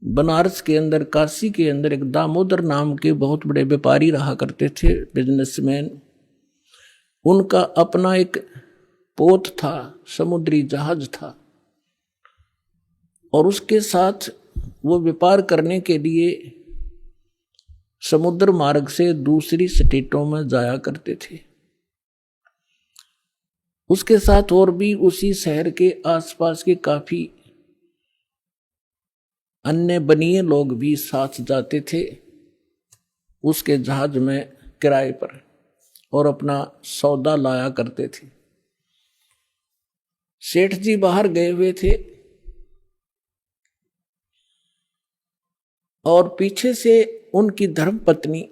बनारस के अंदर, काशी के अंदर एक दामोदर नाम के बहुत बड़े व्यापारी रहा करते थे, बिजनेसमैन। उनका अपना एक पोत था, समुद्री जहाज था, और उसके साथ वो व्यापार करने के लिए समुद्र मार्ग से दूसरी स्टेटों में जाया करते थे। उसके साथ और भी उसी शहर के आसपास के काफी अन्य बनिए लोग भी साथ जाते थे उसके जहाज में किराए पर, और अपना सौदा लाया करते थे। सेठ जी बाहर गए हुए थे और पीछे से उनकी धर्मपत्नी,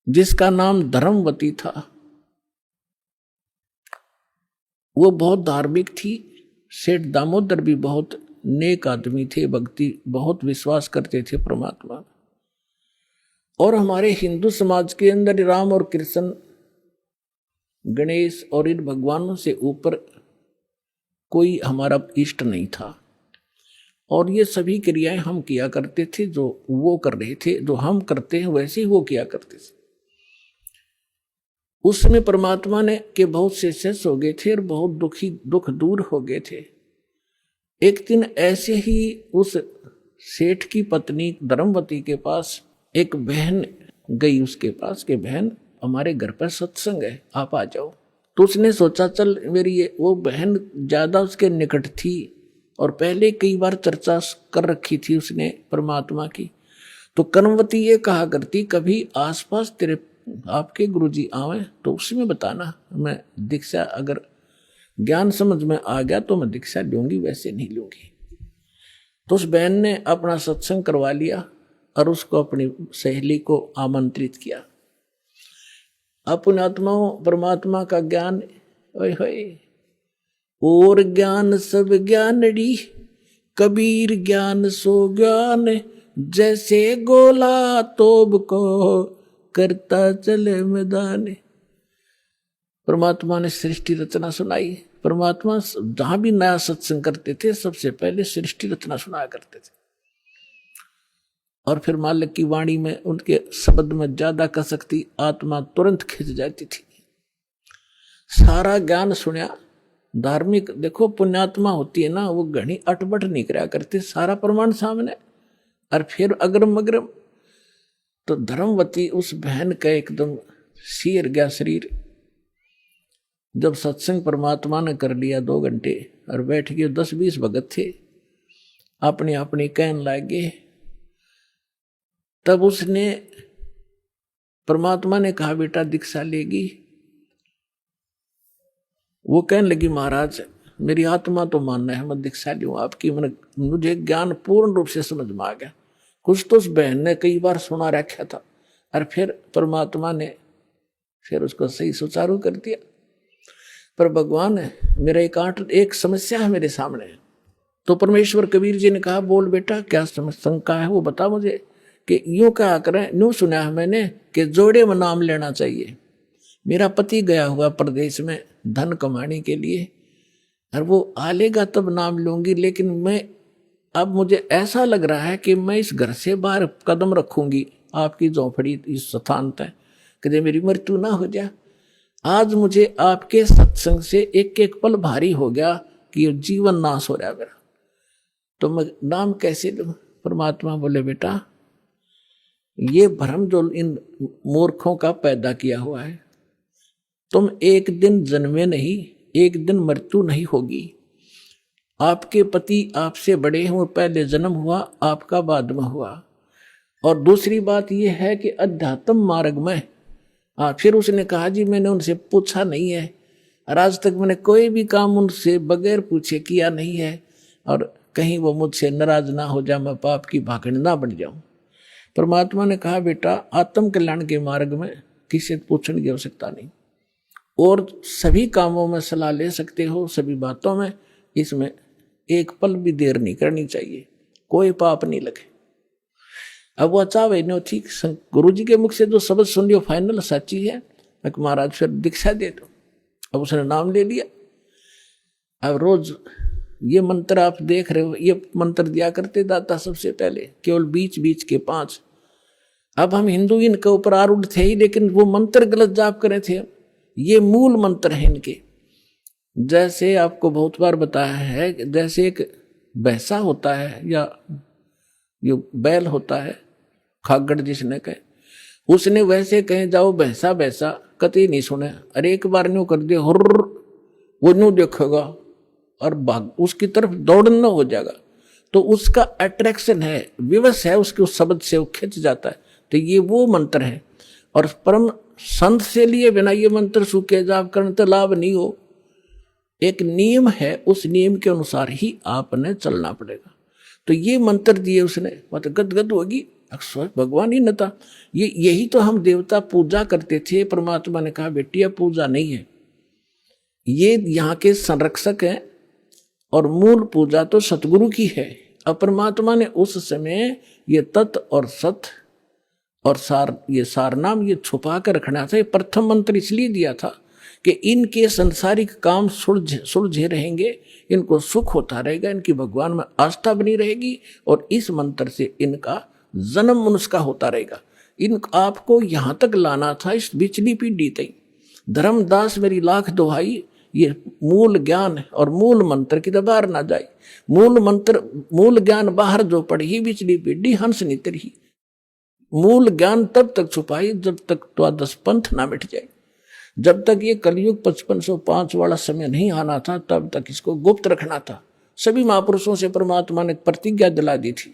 जिसका नाम धर्मवती था, वो बहुत धार्मिक थी। सेठ दामोदर भी बहुत नेक आदमी थे, भक्ति बहुत विश्वास करते थे परमात्मा। और हमारे हिंदू समाज के अंदर राम और कृष्ण, गणेश और इन भगवानों से ऊपर कोई हमारा इष्ट नहीं था। और ये सभी क्रियाएं हम किया करते थे, जो वो कर रहे थे, जो हम करते हैं वैसे ही वो किया करते थे। उस समय परमात्मा ने के बहुत से शिष्य हो गए थे और बहुत दुख दूर हो गए थे। एक दिन ऐसे ही उस सेठ की पत्नी धर्मवती के पास एक बहन गई उसके पास कि बहन, हमारे घर पर सत्संग है, आप आ जाओ। तो उसने सोचा चल मेरी वो बहन ज्यादा उसके निकट थी और पहले कई बार चर्चा कर रखी थी उसने परमात्मा की। तो कर्मवती ये कहा करती, कभी आसपास तेरे आपके गुरुजी आवे तो उसमें बताना, मैं दीक्षा अगर ज्ञान समझ में आ गया तो मैं दीक्षा लूंगी, वैसे नहीं लूंगी। तो उस बहन ने अपना सत्संग करवा लिया और उसको अपनी सहेली को आमंत्रित किया। अपने आत्माओं परमात्मा का ज्ञान, ओए होए, और ज्ञान सब ज्ञानड़ी, कबीर ज्ञान सो ज्ञान, जैसे गोला तोब को करता चले मैदान। परमात्मा ने सृष्टि रचना सुनाई। परमात्मा जहां भी नया सत्संग करते थे सबसे पहले सृष्टि रचना सुनाया करते थे, और फिर मालिक की वाणी में उनके शब्द में ज्यादा कसकती आत्मा तुरंत खिंच जाती थी। सारा ज्ञान सुना। धार्मिक देखो पुण्यात्मा होती है ना, वो घनी अटबट नहीं करा करते, सारा प्रमाण सामने। और फिर अग्रम अग्रम तो धर्मवती उस बहन का एकदम सिर गया शरीर। जब सत्संग परमात्मा ने कर लिया 2 घंटे और बैठ गए, 10-20 भगत थे, अपनी अपनी कहन लागे। तब उसने परमात्मा ने कहा बेटा दीक्षा लेगी। वो कहने लगी महाराज मेरी आत्मा तो मानना है, मैं दीक्षा लूं आपकी, मुझे ज्ञान पूर्ण रूप से समझ में आ गया। कुछ तो उस बहन ने कई बार सुना रखा था और फिर परमात्मा ने फिर उसको सही सुचारू कर दिया। पर भगवान है मेरा एक समस्या है मेरे सामने। तो परमेश्वर कबीर जी ने कहा बोल बेटा क्या शंका है वो बता मुझे। कि यूं कहा करें, यूं सुना है मैंने कि जोड़े में नाम लेना चाहिए। मेरा पति गया हुआ प्रदेश में धन कमाने के लिए, और वो आ लेगा तब नाम लूंगी, लेकिन मैं अब मुझे ऐसा लग रहा है कि मैं इस घर से बाहर कदम रखूंगी आपकी झोंपड़ी इस स्थान तक, कि मेरी मृत्यु ना हो जाए। आज मुझे आपके सत्संग से एक एक पल भारी हो गया कि जीवन नाश हो रहा है मेरा, तो मैं नाम कैसे लूं। परमात्मा बोले बेटा ये भ्रम जो इन मूर्खों का पैदा किया हुआ है, तुम एक दिन जन्मे नहीं, एक दिन मृत्यु नहीं होगी। आपके पति आपसे बड़े हैं, वो पहले जन्म हुआ, आपका बाद में हुआ। और दूसरी बात यह है कि अध्यात्म मार्ग में फिर उसने कहा जी मैंने उनसे पूछा नहीं है, और आज तक मैंने कोई भी काम उनसे बगैर पूछे किया नहीं है, और कहीं वो मुझसे नाराज ना हो जाए, मैं पाप की भागड़ ना बन जाऊं। परमात्मा ने कहा बेटा आत्म कल्याण के मार्ग में किसी पूछने की आवश्यकता नहीं, और सभी कामों में सलाह ले सकते हो, सभी बातों में, इसमें एक पल भी देर नहीं करनी चाहिए, कोई पाप नहीं लगे। अब वो चाहे नो ठीक, गुरु जी के मुख से जो शब्द सुन लियो फाइनल सच्ची है, महाराज फिर दीक्षा दे दो। अब उसने नाम ले लिया। अब रोज ये मंत्र आप देख रहे हो, ये मंत्र दिया करते दाता सबसे पहले, केवल बीच बीच के 5। अब हम हिंदू इनके ऊपर आरूढ़ थे ही, लेकिन वो मंत्र गलत जाप करे थे। ये मूल मंत्र है इनके। जैसे आपको बहुत बार बताया है, जैसे एक भैंसा होता है या ये बैल होता है, खागड़ जिसने कहे, उसने वैसे कहे जाओ भैंसा भैंसा, कतई नहीं सुने। अरे एक बार न्यू कर दिया हुर्र, वो न्यू देखेगा और भाग उसकी तरफ दौड़ना हो जाएगा। तो उसका अट्रैक्शन है, विवश है उसके उस शब्द से, वो खिंच जाता है। तो ये वो मंत्र है। और परम संत से लिए बिना ये मंत्र सूखे जाप करने तो लाभ नहीं हो। एक नियम है, उस नियम के अनुसार ही आपने चलना पड़ेगा। तो ये मंत्र दिए उसने, मतलब गदगद होगी, अक्सर भगवान ही न था। यही तो हम देवता पूजा करते थे। परमात्मा ने कहा बेटी यह पूजा नहीं है, ये यहाँ के संरक्षक हैं और मूल पूजा तो सतगुरु की है। अब परमात्मा ने उस समय ये तत् और सत और सार, ये सारनाम ये छुपा कर रखना था। ये प्रथम मंत्र इसलिए दिया था कि इनके संसारिक काम सुलझे रहेंगे, इनको सुख होता रहेगा, इनकी भगवान में आस्था बनी रहेगी और इस मंत्र से इनका जन्म मनुष्य का होता रहेगा। इन आपको यहाँ तक लाना था, इस बिचली पीढ़ी तक। धर्मदास मेरी लाख दुहाई, ये मूल ज्ञान और मूल मंत्र की तो बाहर ना जाए। मूल मंत्र मूल ज्ञान बाहर जो पढ़ी, बिचली पीढ़ी हंस नितर ही। मूल ज्ञान तब तक छुपाई जब तक द्वादश पंथ ना मिट जाए। जब तक ये कलयुग 5505 वाला समय नहीं आना था, तब तक इसको गुप्त रखना था। सभी महापुरुषों से परमात्मा ने प्रतिज्ञा दिला दी थी।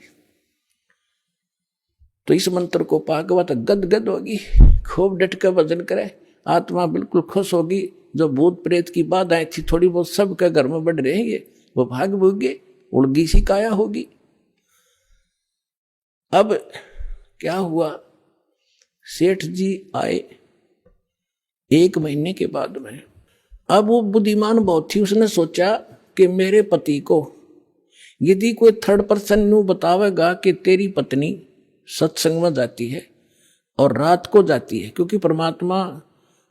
तो इस मंत्र को पाकवा तो गदगद होगी, खूब डट कर भजन करे, आत्मा बिल्कुल खुश होगी। जो भूत प्रेत की बाधाएं थी थोड़ी बहुत सबके घर में बढ़ रहेंगे, वो भाग भूगे, उड़गी सी काया होगी। अब क्या हुआ, सेठ जी आए 1 महीने के बाद में। अब वो बुद्धिमान बहुत थी, उसने सोचा कि मेरे पति को यदि कोई थर्ड पर्सन न्यू बतावेगा कि तेरी पत्नी सत्संग में जाती है और रात को जाती है, क्योंकि परमात्मा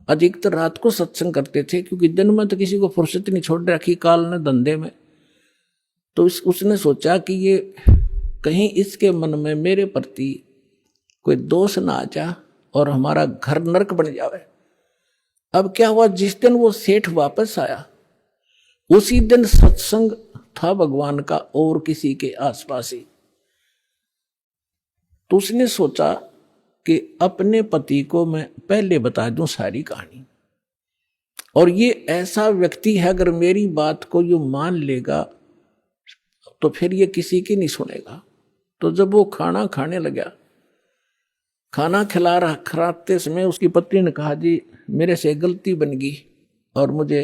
अधिकतर रात को सत्संग करते थे, क्योंकि दिन में तो किसी को फुर्सत नहीं छोड़ रखी काल ने धंधे में। तो उसने सोचा कि ये कहीं इसके मन में मेरे प्रति कोई दोष ना आ जा और हमारा घर नरक बन जावे। अब क्या हुआ, जिस दिन वो सेठ वापस आया उसी दिन सत्संग था भगवान का और किसी के आसपास ही। तो उसने सोचा कि अपने पति को मैं पहले बता दूं सारी कहानी, और ये ऐसा व्यक्ति है अगर मेरी बात को यूं मान लेगा तो फिर ये किसी की नहीं सुनेगा। तो जब वो खाना खाने लगा, खाना खिलाते समय उसकी पत्नी ने कहा जी मेरे से गलती बन गई और मुझे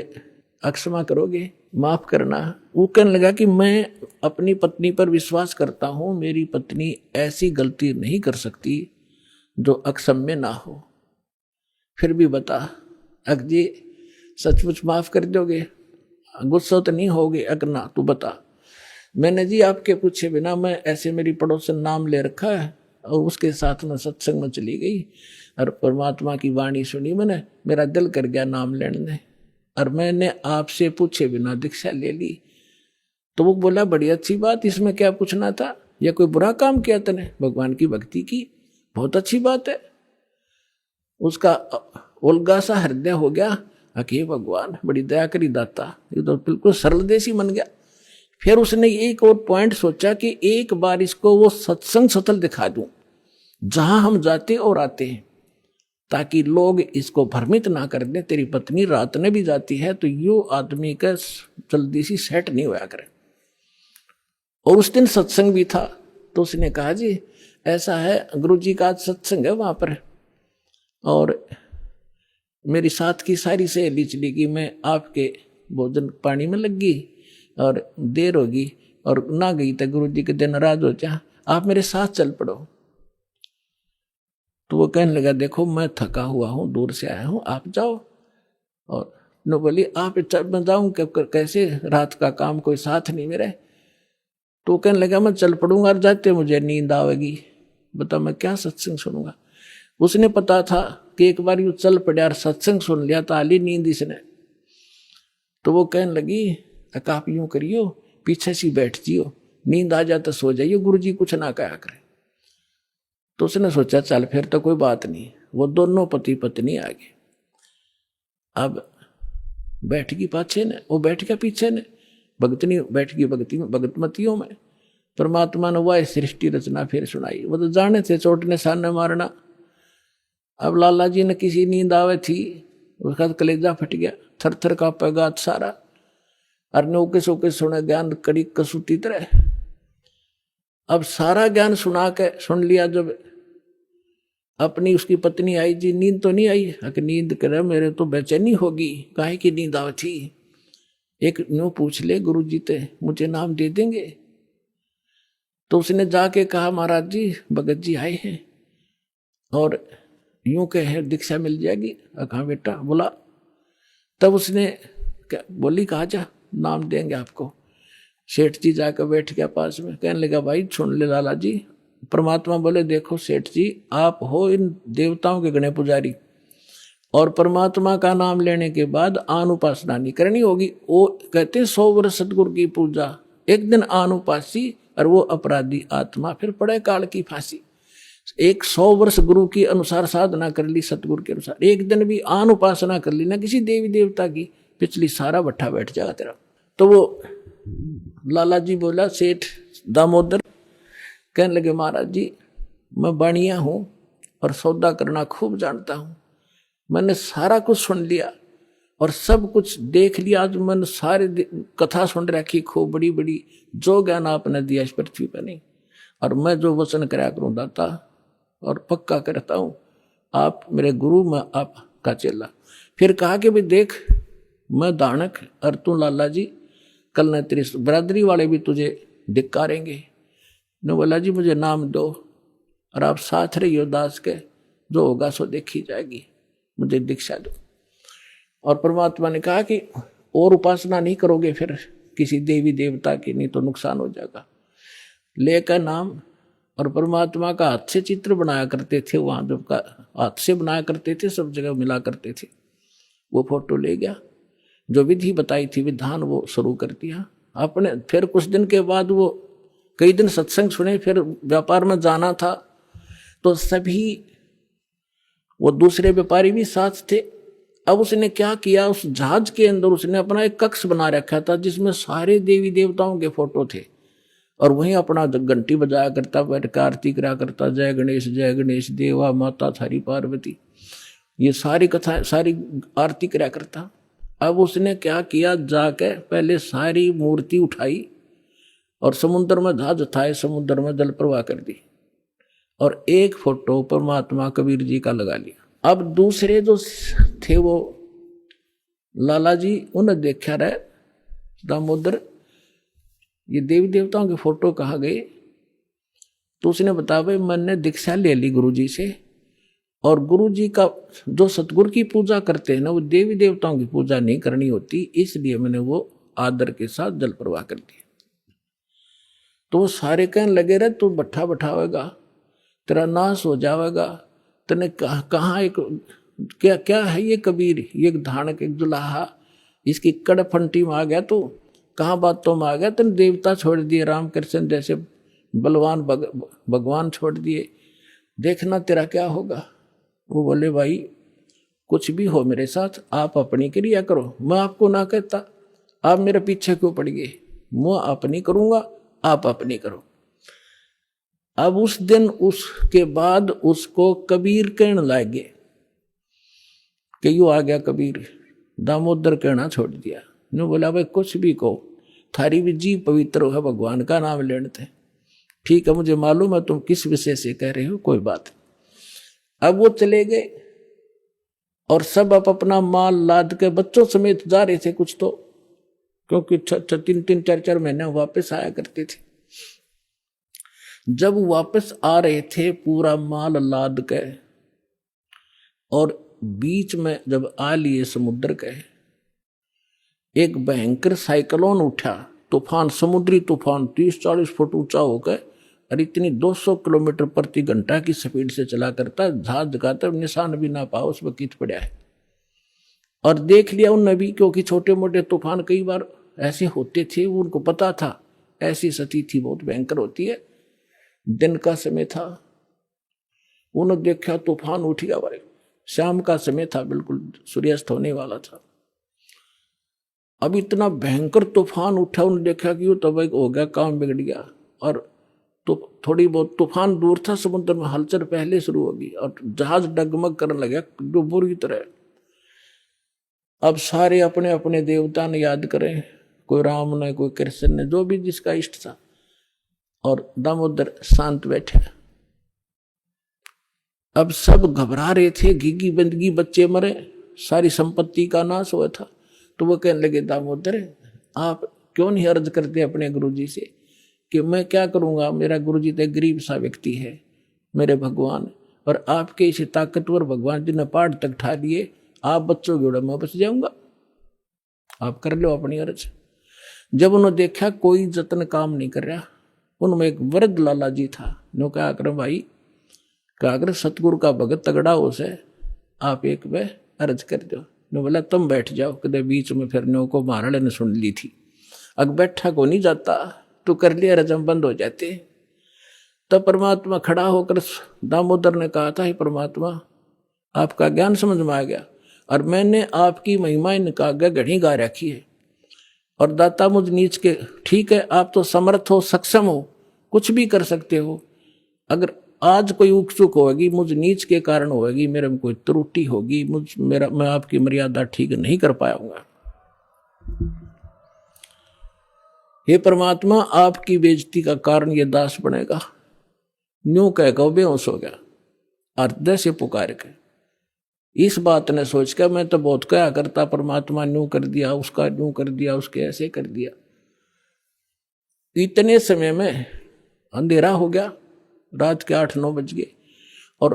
क्षमा करोगे, माफ करना। वो कहने लगा कि मैं अपनी पत्नी पर विश्वास करता हूं, मेरी पत्नी ऐसी गलती नहीं कर सकती जो अक्षम्य ना हो। फिर भी बता अक जी सचमुच माफ कर दोगे, गुस्सा तो नहीं होगे? अगर ना तो बता। मैंने जी आपके पूछे बिना, मैं ऐसे मेरी पड़ोसन नाम ले रखा है और उसके साथ में सत्संग में चली गई और परमात्मा की वाणी सुनी मैंने, मेरा दिल कर गया नाम लेने, और मैंने आपसे पूछे बिना दीक्षा ले ली। तो वो बोला बड़ी अच्छी बात, इसमें क्या पूछना था, या कोई बुरा काम किया तूने? भगवान की भक्ति की, बहुत अच्छी बात है। उसका उल्गा सा हृदय हो गया, अके भगवान बड़ी दया करी दाता, ये तो बिल्कुल सरल देसी बन गया। फिर उसने एक और पॉइंट सोचा कि एक बार इसको वो सत्संग स्थल दिखा दूं जहां हम जाते और आते हैं, ताकि लोग इसको भ्रमित ना कर दें तेरी पत्नी रात में भी जाती है, तो यो आदमी का जल्दी सी सेट नहीं होया करे। और उस दिन सत्संग भी था। तो उसने कहा जी ऐसा है, गुरु जी का आज सत्संग है वहां पर, और मेरी साथ की सारी सहेली चली गई, मैं आपके भोजन पानी में लग गई और देर होगी और ना गई तो गुरु जी के दिन नाराज हो जा, आप मेरे साथ चल पड़ो। तो वो कहने लगा देखो मैं थका हुआ हूँ, दूर से आया हूँ, आप जाओ। और नो बोली आप मैं जाऊँ कैसे, रात का काम कोई साथ नहीं मेरे। तो कहने लगा मैं चल पड़ूंगा और जाते मुझे नींद आवेगी, बता मैं क्या सत्संग सुनूंगा। उसने पता था कि एक बार यूँ चल पड़ा और सत्संग सुन लिया तो आली नींद इसने। तो वो कहने लगी आप यूँ करियो पीछे सी बैठ जियो, नींद आ जाता सो जाइए, गुरु जी कुछ ना कहा करे। तो उसने सोचा चल फिर तो कोई बात नहीं। वो दोनों पति पत्नी आ गए। अब बैठ गई पाछे ने, वो बैठ गया पीछे ने, भगतनी बैठ गई भगतमतियों में। परमात्मा ने वह सृष्टि रचना फिर सुनाई। वो तो जाने थे चोट ने साने मारना। अब लाला जी ने किसी नींद आवे थी, उसका कलेजा फट गया, थर थर कांपे गात सारा। अरने ओके सोके सुने ज्ञान कड़ी कसूती तरह। अब सारा ज्ञान सुना के सुन लिया। जब अपनी उसकी पत्नी आई, जी नींद तो नहीं आई? कि नींद करे मेरे तो बेचैनी होगी। काहे की नींद आवे थी? एक न्यू पूछ ले गुरु जी ते मुझे नाम दे देंगे। तो उसने जाके कहा महाराज जी भगत जी आए हैं और यूं कहे दीक्षा मिल जाएगी। कहा बेटा बोला। तब उसने बोली कहा जा नाम देंगे आपको। सेठ जी जाकर बैठ गया पास में, कहने लगा भाई सुन ले लाला जी। परमात्मा बोले देखो सेठ जी आप हो इन देवताओं के गणे पुजारी, और परमात्मा का नाम लेने के बाद आन उपासना नहीं करनी होगी। वो कहते 100 वर्ष सतगुरु की पूजा, एक दिन आन उपासी और वो अपराधी आत्मा फिर पड़े काल की फांसी। 100 वर्ष गुरु की अनुसार साधना कर ली, सतगुरु के अनुसार, एक दिन भी आन उपासना कर ली ना किसी देवी देवता की, पिछली सारा भट्ठा बैठ जाएगा तेरा। तो वो लाला जी बोला सेठ दामोदर, कहने लगे महाराज जी मैं बाणिया हूं और सौदा करना खूब जानता हूं। मैंने सारा कुछ सुन लिया और सब कुछ देख लिया। आज मैंने सारे कथा सुन रखी खूब बड़ी बड़ी, जो ज्ञान आपने दिया इस पृथ्वी पर नहीं। और मैं जो वचन कराया करूं दाता, और पक्का करता हूं आप मेरे गुरु, मैं आपका चेला। फिर कहा कि भाई देख मैं दानक और तू लाला जी, कल न तेरी बरादरी वाले भी तुझे धिक्कारेंगे। ने बोला जी मुझे नाम दो और आप साथ रहियो दास के, जो होगा सो देखी जाएगी, मुझे दीक्षा दो। और परमात्मा ने कहा कि और उपासना नहीं करोगे फिर किसी देवी देवता की, नहीं तो नुकसान हो जाएगा। लेकर नाम, और परमात्मा का हाथ से चित्र बनाया करते थे वहां, जब का हाथ से बनाया करते थे, सब जगह मिला करते थे। वो फोटो ले गया, जो विधि बताई थी विधान वो शुरू कर दिया आपने। फिर कुछ दिन के बाद वो कई दिन सत्संग सुने, फिर व्यापार में जाना था तो सभी वो दूसरे व्यापारी भी साथ थे। अब उसने क्या किया, उस जहाज के अंदर उसने अपना एक कक्ष बना रखा था जिसमें सारे देवी देवताओं के फोटो थे, और वहीं अपना घंटी बजाया करता, बैठ कर आरती करा करता, जय गणेश देवा माता थारी पार्वती, ये सारी कथा सारी आरती करा करता। अब उसने क्या किया, जाके पहले सारी मूर्ति उठाई और समुद्र में जहाज उठाए, समुद्र में जल प्रवाह कर दी, और एक फोटो परमात्मा कबीर जी का लगा लिया। अब दूसरे जो थे वो लाला जी, उन्हें देखा रहे दामोदर ये देवी देवताओं के फोटो कहाँ गए? तो उसने बताया भाई मैंने दीक्षा ले ली गुरु जी से, और गुरु जी का जो सतगुरु की पूजा करते हैं ना, वो देवी देवताओं की पूजा नहीं करनी होती, इसलिए मैंने वो आदर के साथ जल प्रवाह कर दिया। तो वो सारे कहने लगे रहे तू भट्ठा बैठावेगा, तेरा नाश हो जाएगा, तने कहाँ एक क्या क्या है ये कबीर, ये धानक एक दुलाहा, इसकी कड़फंटी में आ गया तू, कहाँ बातों में आ गया, तेने देवता छोड़ दिए, रामकृष्ण जैसे बलवान भगवान छोड़ दिए, देखना तेरा क्या होगा। वो बोले भाई कुछ भी हो मेरे साथ, आप अपनी क्रिया करो, मैं आपको ना कहता, आप मेरे पीछे क्यों पड़ गए, मैं अपनी करूंगा, आप अपनी करो। अब उस दिन उसके बाद उसको कबीर कहने लगे कि यू आ गया कबीर, दामोदर कहना छोड़ दिया। ने बोला भाई कुछ भी कहो, थारी भी जी पवित्र है, भगवान का नाम लेने थे, ठीक है मुझे मालूम है तुम किस विषय से कह रहे हो, कोई बात। अब वो चले गए और सब अपना माल लाद के बच्चों समेत जा रहे थे कुछ तो, क्योंकि 3-4 महीने वापस आया करते थे। जब वापस आ रहे थे पूरा माल लाद के, और बीच में जब आ लिए समुद्र के, एक भयंकर साइक्लोन उठा, तूफान, समुद्री तूफान 30-40 फुट ऊंचा होकर, और इतनी 200 किलोमीटर प्रति घंटा की स्पीड से चला करता, जहाज का तब निशान भी ना पाओ उस वक्त पड़ा है। और देख लिया उन नबी, क्योंकि छोटे मोटे तूफान कई बार ऐसे होते थे, उनको पता था ऐसी सती थी बहुत भयंकर होती है। दिन का समय था, उन्होंने देखा तूफान उठ गया भाई। शाम का समय था, बिल्कुल सूर्यास्त होने वाला था। अब इतना भयंकर तूफान उठा, उन्होंने देखा कि वो तो भाई हो गया, काम बिगड़ गया। और तो थोड़ी बहुत तूफान दूर था, समुद्र में हलचल पहले शुरू होगी और जहाज डगमग करने लगा जो बुरी तरह। अब सारे अपने अपने देवता ने याद करें, कोई राम ने, कोई कृष्ण ने, जो भी जिसका इष्ट था। और दामोदर शांत बैठे। अब सब घबरा रहे थे, घिघी बंदगी, बच्चे मरे, सारी संपत्ति का नाश हुआ था। तो वो कहने लगे, दामोदर आप क्यों नहीं अर्ज करते अपने गुरुजी से कि मैं क्या करूंगा, मेरा गुरुजी तो गरीब सा व्यक्ति है, मेरे भगवान, और आपके इसे ताकतवर भगवान जी ने पहाड़ तक ठा दिए, आप बच्चों की मैं बच जाऊंगा, आप कर लो अपनी अर्ज। जब उन्होंने देखा कोई जतन काम नहीं कर रहा, उनमें एक वृद्ध लाला जी था। नो क्या कर भाई, क्या अगर सतगुरु का भगत तगड़ा हो से आप एक वे अर्ज कर दो। नो बोला तुम बैठ जाओ, कदे बीच में फिर नो को महाराज ने सुन ली थी, अग बैठा को नहीं जाता, तो कर लिया रजम बंद हो जाते। तब परमात्मा खड़ा होकर दामोदर ने कहा था, हे परमात्मा आपका ज्ञान समझ में आ गया और मैंने आपकी महिमा निकाल घड़ी गा रखी है, और दाता मुझ नीच के, ठीक है आप तो समर्थ हो, सक्षम हो, कुछ भी कर सकते हो, अगर आज कोई उकचुक होगी मुझ नीच के कारण होगी, मेरे में कोई त्रुटि होगी, मैं आपकी मर्यादा ठीक नहीं कर पाऊंगा। हे परमात्मा आपकी बेइज्जती का कारण ये दास बनेगा। न्यू कहकर बेहोश हो गया, हृदय से पुकार के। इस बात ने सोच कर मैं तो बहुत क्या करता, परमात्मा न्यू कर दिया, उसका न्यू कर दिया, उसके ऐसे कर दिया। इतने समय में अंधेरा हो गया, रात के 8-9 बज गए, और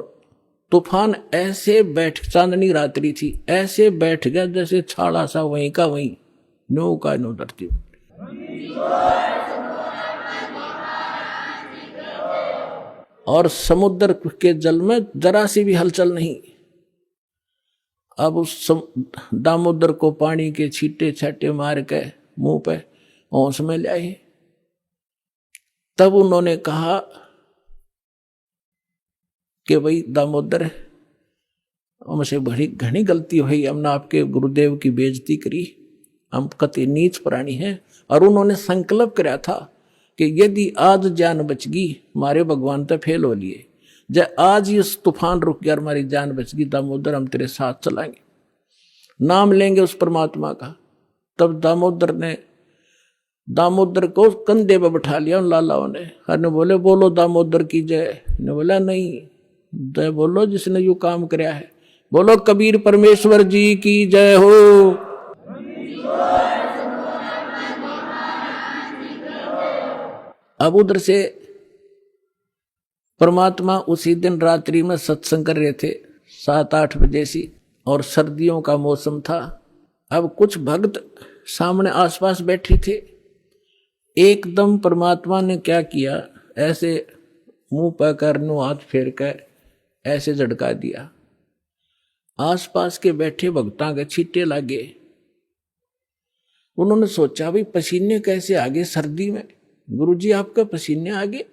तूफान ऐसे चांदनी रात्रि थी, ऐसे बैठ गया जैसे छाड़ा सा वहीं का वहीं, नो का नो धरती। और समुद्र के जल में जरा सी भी हलचल नहीं। अब उस दामोदर को पानी के छींटे छाटे मार के मुंह पे होश में लाए। तब उन्होंने कहा कि भाई दामोदर हमसे बड़ी घनी गलती हुई, हमने आपके गुरुदेव की बेइज्जती करी, हम कति नीच प्राणी हैं। और उन्होंने संकल्प कराया था कि यदि आज जान बचगी, हमारे भगवान तो फेल हो लिए, जब आज ये तूफान रुक गया, हमारी जान बचगी दामोदर, हम तेरे साथ चलाएंगे, नाम लेंगे उस परमात्मा का। तब दामोदर को कंधे पे बैठा लिया उन लालाओं ने, हर ने बोले बोलो दामोदर की जय। ने बोला नहीं, जय बोलो जिसने यू काम कराया है, बोलो कबीर परमेश्वर जी की जय हो। अब उधर से परमात्मा उसी दिन रात्रि में सत्संग कर रहे थे 7-8 बजे सी, और सर्दियों का मौसम था। अब कुछ भक्त सामने आसपास बैठे थे। एकदम परमात्मा ने क्या किया, ऐसे मुंह पर कर नो हाथ फेर कर ऐसे झटका दिया, आसपास के बैठे भक्तां के छींटे लागे। उन्होंने सोचा भाई पसीने कैसे आगे सर्दी में, गुरुजी आपका पसीने आगे?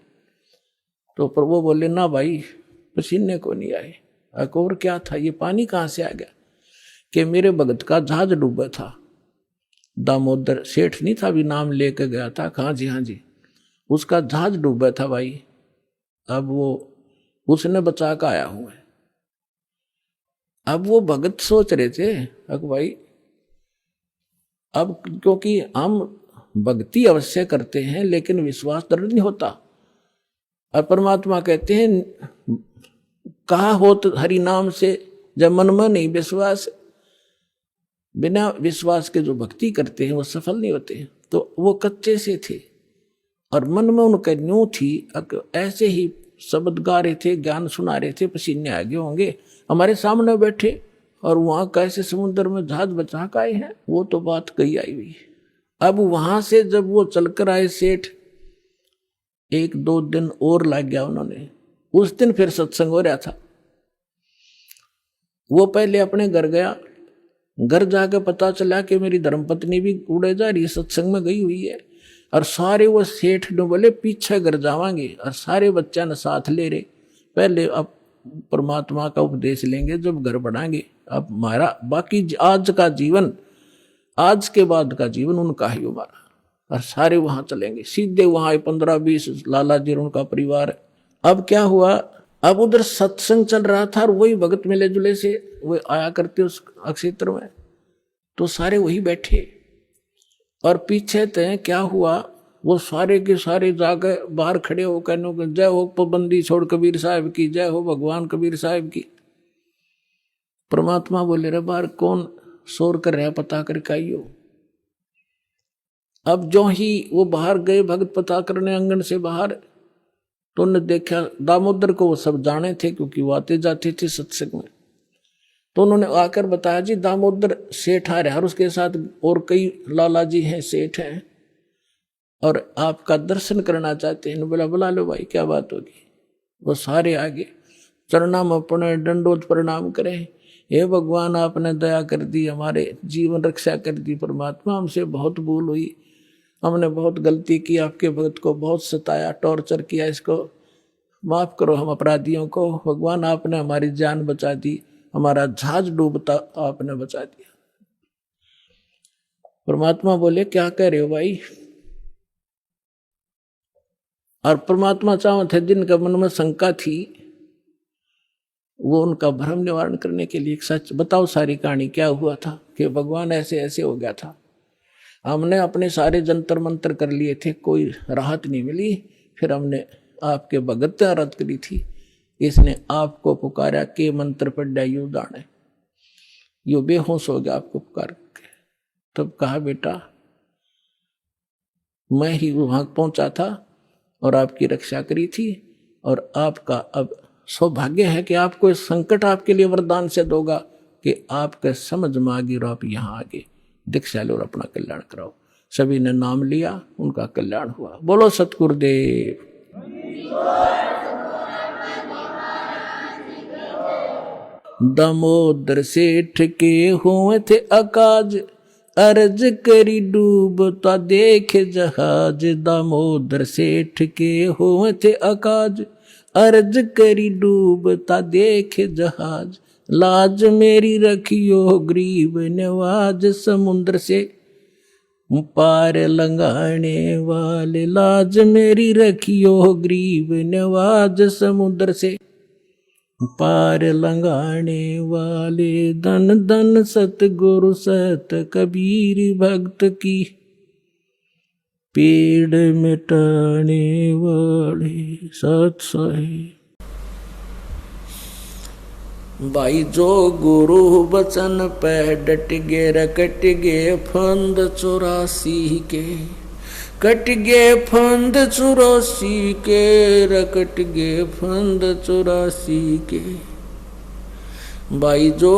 तो प्रभु बोले ना भाई पसीने को नहीं आए। और क्या था, ये पानी कहाँ से आ गया? कि मेरे भगत का जहाज डूबा था, दामोदर सेठ नहीं था, भी नाम लेकर गया था, हाँ जी, उसका जहाज डूबा था भाई, अब वो उसने बचा कर आया हूं। अब वो भगत सोच रहे थे भाई, अब क्योंकि हम भक्ति अवश्य करते हैं लेकिन विश्वास दृढ़ नहीं होता। और परमात्मा कहते हैं कहा हो तो हरि नाम से, जब मन में नहीं विश्वास, बिना विश्वास के जो भक्ति करते हैं वो सफल नहीं होते। तो वो कच्चे से थे और मन में उनका न्यू थी, ऐसे ही शब्द गा रहे थे, ज्ञान सुना रहे थे, पसीने आगे होंगे, हमारे सामने बैठे और वहां कैसे समुद्र में जहाज बचा के आए हैं, वो तो बात कही आई हुई। अब वहां से जब वो चलकर आए सेठ, 1-2 दिन और लग गया उन्होंने। उस दिन फिर सत्संग हो रहा था। वो पहले अपने घर गया, घर जाके पता चला कि मेरी धर्मपत्नी भी उड़े जा रही है, सत्संग में गई हुई है। और सारे वो सेठ ने बोले पीछे घर जावांगे, और सारे बच्चा ने साथ ले रहे। पहले अब परमात्मा का उपदेश लेंगे जब घर बढ़ाएंगे। अब हमारा बाकी आज का जीवन, आज के बाद का जीवन उनका ही हमारा। और सारे वहां चलेंगे, सीधे वहां 15-20 लाला जी और उनका परिवार। अब क्या हुआ, अब उधर सत्संग चल रहा था और वही भगत मिले जुले से वो आया करते उस क्षेत्र में, तो सारे वही बैठे। और पीछे तय क्या हुआ, वो सारे के सारे जाकर बाहर खड़े हो कहने को जय हो पाबंदी छोड़ कबीर साहब की, जय हो भगवान कबीर साहब की। परमात्मा बोले रे बाहर कौन शोर कर रहा, पता करके आइयो। अब जो ही वो बाहर गए भगत पता करने अंगन से बाहर, तो उन्होंने देखा दामोदर को, वो सब जाने थे क्योंकि वो आते जाते थे सत्संग में। तो उन्होंने आकर बताया जी दामोदर सेठ आ रहा है और उसके साथ और कई लाला जी हैं, सेठ हैं, और आपका दर्शन करना चाहते हैं। बोला बुला लो भाई, क्या बात होगी। वो सारे आगे चरणा में अपने दंडोत प्रणाम करें, हे भगवान आपने दया कर दी, हमारे जीवन रक्षा कर दी। परमात्मा हमसे बहुत भूल हुई, हमने बहुत गलती की, आपके भक्त को बहुत सताया, टॉर्चर किया, इसको माफ करो हम अपराधियों को। भगवान आपने हमारी जान बचा दी, हमारा जहाज डूबता आपने बचा दिया। परमात्मा बोले क्या कह रहे हो भाई। और परमात्मा चाहते थे जिनका मन में शंका थी वो उनका भ्रम निवारण करने के लिए सच बताओ सारी कहानी क्या हुआ था कि भगवान ऐसे ऐसे हो गया था। हमने अपने सारे जंतर मंत्र कर लिए थे, कोई राहत नहीं मिली। फिर हमने आपके भगत आराध करी थी, इसने आपको पुकारा के मंत्र पढ़ा यू दाने, यो बेहोश हो गया आपको पुकार के। तब कहा बेटा मैं ही वहां पहुंचा था और आपकी रक्षा करी थी, और आपका अब सौभाग्य है कि आपको इस संकट आपके लिए वरदान से दोगा कि आपके समझ में आ गई और आप यहाँ आगे दीक्षा लो और अपना कल्याण कराओ। सभी ने नाम लिया, उनका कल्याण हुआ। बोलो सतगुरुदेव। दामोदर सेठ के हुए थे अकाज, अर्ज करी डूबता देखे जहाज। दामोदर सेठ के हुए थे अकाज, अर्ज करी डूबता देखे जहाज। लाज मेरी रखियो गरीब नवाज, समुद्र से पार लंघाने वाले। लाज मेरी रखियो गरीब नवाज, समुद्र से पार लंघाने वाले। धन धन सतगुरु सत कबीर भक्त की, पेड़ मिटाने वाले सत साहिब। भाई जो गुरु बचन पे डट गे रकट गे फंद 84 के, कट गे फंद 84 के, रकट गे फंद 84 के। भाई जो